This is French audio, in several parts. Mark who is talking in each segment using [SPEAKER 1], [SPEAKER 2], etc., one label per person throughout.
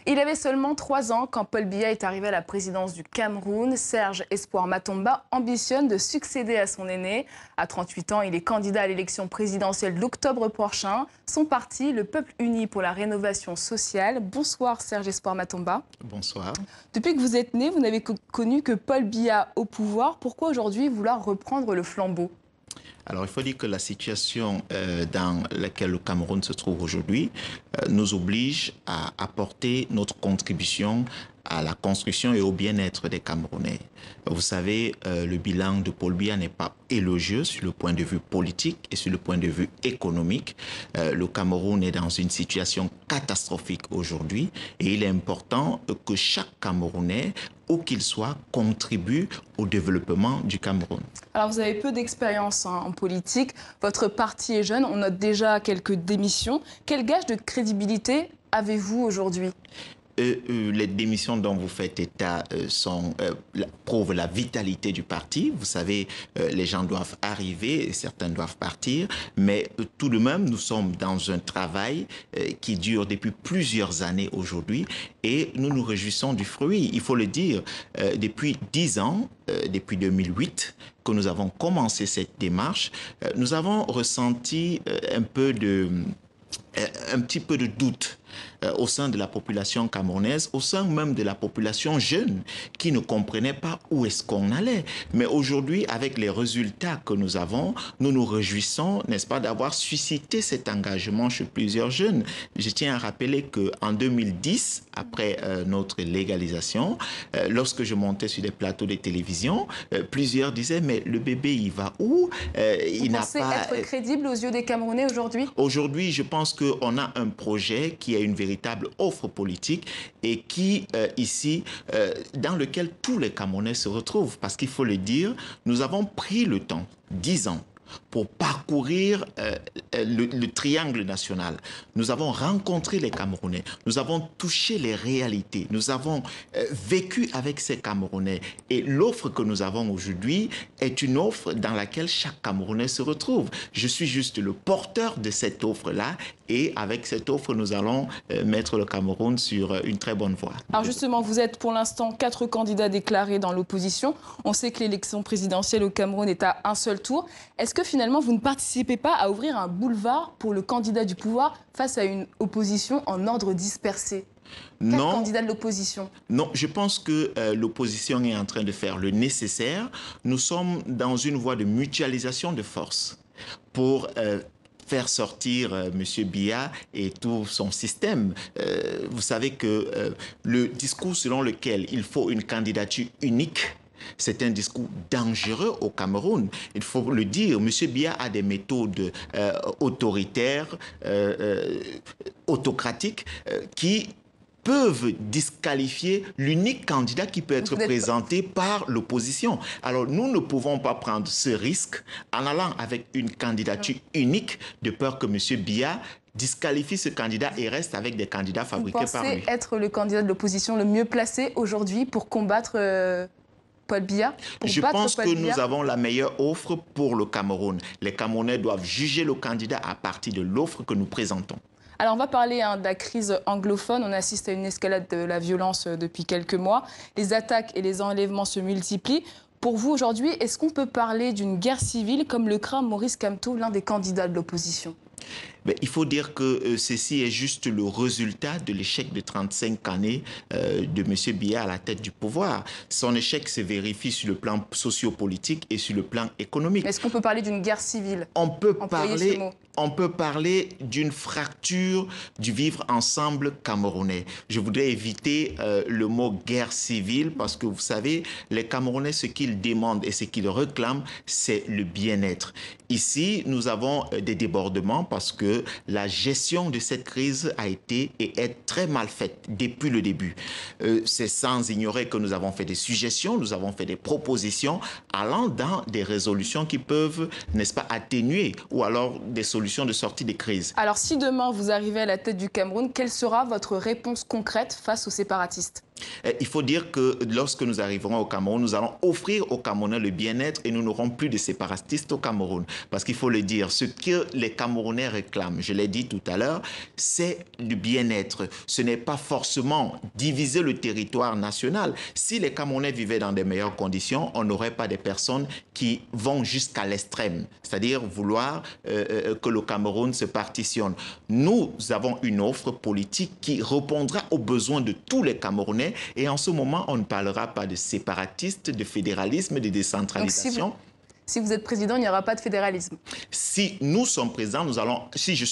[SPEAKER 1] Il avait seulement 3 ans quand Paul Biya est arrivé à la présidence du Cameroun. Serge Espoir Matomba ambitionne de succéder à son aîné. À 38 ans, il est candidat à l'élection présidentielle d'octobre prochain. Son parti, le Peuple uni pour la rénovation sociale. Bonsoir Serge Espoir Matomba.
[SPEAKER 2] Bonsoir.
[SPEAKER 1] Depuis que vous êtes né, vous n'avez connu que Paul Biya au pouvoir. Pourquoi aujourd'hui vouloir reprendre le flambeau ?
[SPEAKER 2] Alors, il faut dire que la situation dans laquelle le Cameroun se trouve aujourd'hui nous oblige à apporter notre contribution à la construction et au bien-être des Camerounais. Vous savez, le bilan de Paul Biya n'est pas élogieux sur le point de vue politique et sur le point de vue économique. Le Cameroun est dans une situation catastrophique aujourd'hui et il est important que chaque Camerounais, où qu'il soit, contribue au développement du Cameroun.
[SPEAKER 1] Alors vous avez peu d'expérience en politique, votre parti est jeune, on note déjà quelques démissions. Quel gage de crédibilité avez-vous aujourd'hui ?
[SPEAKER 2] Les démissions dont vous faites état prouvent la vitalité du parti. Vous savez, les gens doivent arriver et certains doivent partir. Mais tout de même, nous sommes dans un travail qui dure depuis plusieurs années aujourd'hui et nous nous réjouissons du fruit. Il faut le dire, depuis 10 ans, depuis 2008, que nous avons commencé cette démarche, nous avons ressenti un petit peu de doute au sein de la population camerounaise, au sein même de la population jeune qui ne comprenait pas où est-ce qu'on allait. Mais aujourd'hui, avec les résultats que nous avons, nous nous réjouissons, n'est-ce pas, d'avoir suscité cet engagement chez plusieurs jeunes. Je tiens à rappeler qu'en 2010, après notre légalisation, lorsque je montais sur des plateaux de télévision, plusieurs disaient, mais le bébé, il va où?
[SPEAKER 1] Vous pensez être crédible aux yeux des Camerounais aujourd'hui?
[SPEAKER 2] Aujourd'hui, je pense qu'on a un projet qui a une véritable offre politique et qui, dans lequel tous les Camerounais se retrouvent. Parce qu'il faut le dire, nous avons pris le temps, 10 ans, pour parcourir le triangle national. Nous avons rencontré les Camerounais, nous avons touché les réalités, nous avons vécu avec ces Camerounais. Et l'offre que nous avons aujourd'hui est une offre dans laquelle chaque Camerounais se retrouve. Je suis juste le porteur de cette offre-là et avec cette offre, nous allons mettre le Cameroun sur une très bonne voie.
[SPEAKER 1] Alors justement, vous êtes pour l'instant 4 candidats déclarés dans l'opposition. On sait que l'élection présidentielle au Cameroun est à un seul tour. Est-ce que finalement, vous ne participez pas à ouvrir un boulevard pour le candidat du pouvoir face à une opposition en ordre dispersé ?
[SPEAKER 2] Non,
[SPEAKER 1] candidat de l'opposition.
[SPEAKER 2] Non, je pense que l'opposition est en train de faire le nécessaire. Nous sommes dans une voie de mutualisation de forces pour faire sortir M. Biya et tout son système. Vous savez que le discours selon lequel il faut une candidature unique, c'est un discours dangereux au Cameroun. Il faut le dire, M. Biya a des méthodes autoritaires, autocratiques, qui peuvent disqualifier l'unique candidat qui peut être présenté par l'opposition. Alors, nous ne pouvons pas prendre ce risque en allant avec une candidature unique de peur que M. Biya disqualifie ce candidat et reste avec des candidats fabriqués par lui.
[SPEAKER 1] Vous pensez être le candidat de l'opposition le mieux placé aujourd'hui pour combattre Paul Biya?
[SPEAKER 2] Je pense que nous avons la meilleure offre pour le Cameroun. Les Camerounais doivent juger le candidat à partir de l'offre que nous présentons.
[SPEAKER 1] Alors on va parler de la crise anglophone. On assiste à une escalade de la violence depuis quelques mois. Les attaques et les enlèvements se multiplient. Pour vous aujourd'hui, est-ce qu'on peut parler d'une guerre civile comme le craint Maurice Kamto, l'un des candidats de l'opposition?
[SPEAKER 2] Mais il faut dire que ceci est juste le résultat de l'échec de 35 années de M. Biya à la tête du pouvoir. Son échec se vérifie sur le plan sociopolitique et sur le plan économique.
[SPEAKER 1] Est-ce qu'on peut parler d'une guerre civile?
[SPEAKER 2] On peut parler d'une fracture du vivre ensemble camerounais. Je voudrais éviter le mot guerre civile parce que vous savez, les Camerounais, ce qu'ils demandent et ce qu'ils réclament, c'est le bien-être. Ici, nous avons des débordements parce que la gestion de cette crise a été et est très mal faite depuis le début. C'est sans ignorer que nous avons fait des suggestions, nous avons fait des propositions allant dans des résolutions qui peuvent, n'est-ce pas, atténuer ou alors des solutions de sortie des crises.
[SPEAKER 1] Alors si demain vous arrivez à la tête du Cameroun, quelle sera votre réponse concrète face aux séparatistes ?
[SPEAKER 2] Il faut dire que lorsque nous arriverons au Cameroun, nous allons offrir aux Camerounais le bien-être et nous n'aurons plus de séparatistes au Cameroun. Parce qu'il faut le dire, ce que les Camerounais réclament, je l'ai dit tout à l'heure, c'est du bien-être. Ce n'est pas forcément diviser le territoire national. Si les Camerounais vivaient dans des meilleures conditions, on n'aurait pas des personnes qui vont jusqu'à l'extrême, c'est-à-dire vouloir que le Cameroun se partitionne. Nous avons une offre politique qui répondra aux besoins de tous les Camerounais. Et en ce moment, on ne parlera pas de séparatistes, de fédéralisme, de décentralisation.
[SPEAKER 1] Donc, si vous êtes président, il n'y aura pas de fédéralisme.
[SPEAKER 2] Si nous sommes présidents,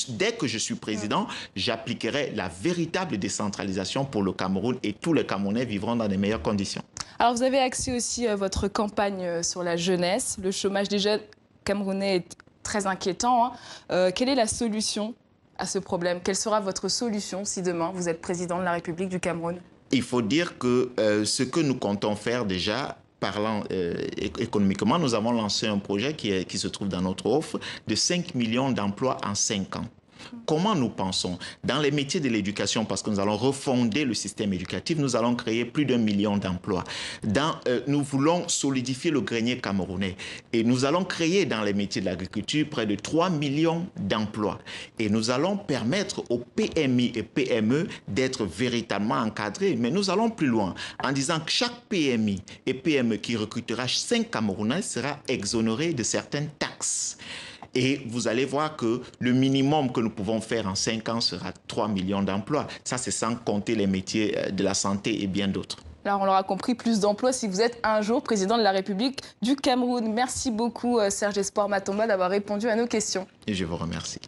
[SPEAKER 2] dès que je suis président, j'appliquerai la véritable décentralisation pour le Cameroun et tous les Camerounais vivront dans les meilleures conditions.
[SPEAKER 1] Alors, vous avez axé aussi votre campagne sur la jeunesse. Le chômage des jeunes camerounais est très inquiétant. Quelle est la solution à ce problème? Quelle sera votre solution si demain vous êtes président de la République du Cameroun?
[SPEAKER 2] Il faut dire que ce que nous comptons faire déjà, parlant économiquement, nous avons lancé un projet qui se trouve dans notre offre de 5 millions d'emplois en 5 ans. Comment nous pensons? Dans les métiers de l'éducation, parce que nous allons refonder le système éducatif, nous allons créer plus d'1 million d'emplois. Nous voulons solidifier le grenier camerounais et nous allons créer dans les métiers de l'agriculture près de 3 millions d'emplois. Et nous allons permettre aux PMI et PME d'être véritablement encadrés. Mais nous allons plus loin en disant que chaque PMI et PME qui recrutera 5 Camerounais sera exonéré de certaines taxes. Et vous allez voir que le minimum que nous pouvons faire en 5 ans sera 3 millions d'emplois. Ça, c'est sans compter les métiers de la santé et bien d'autres.
[SPEAKER 1] Alors, on l'aura compris, plus d'emplois si vous êtes un jour président de la République du Cameroun. Merci beaucoup, Serge Espoir Matomba, d'avoir répondu à nos questions.
[SPEAKER 2] Et je vous remercie.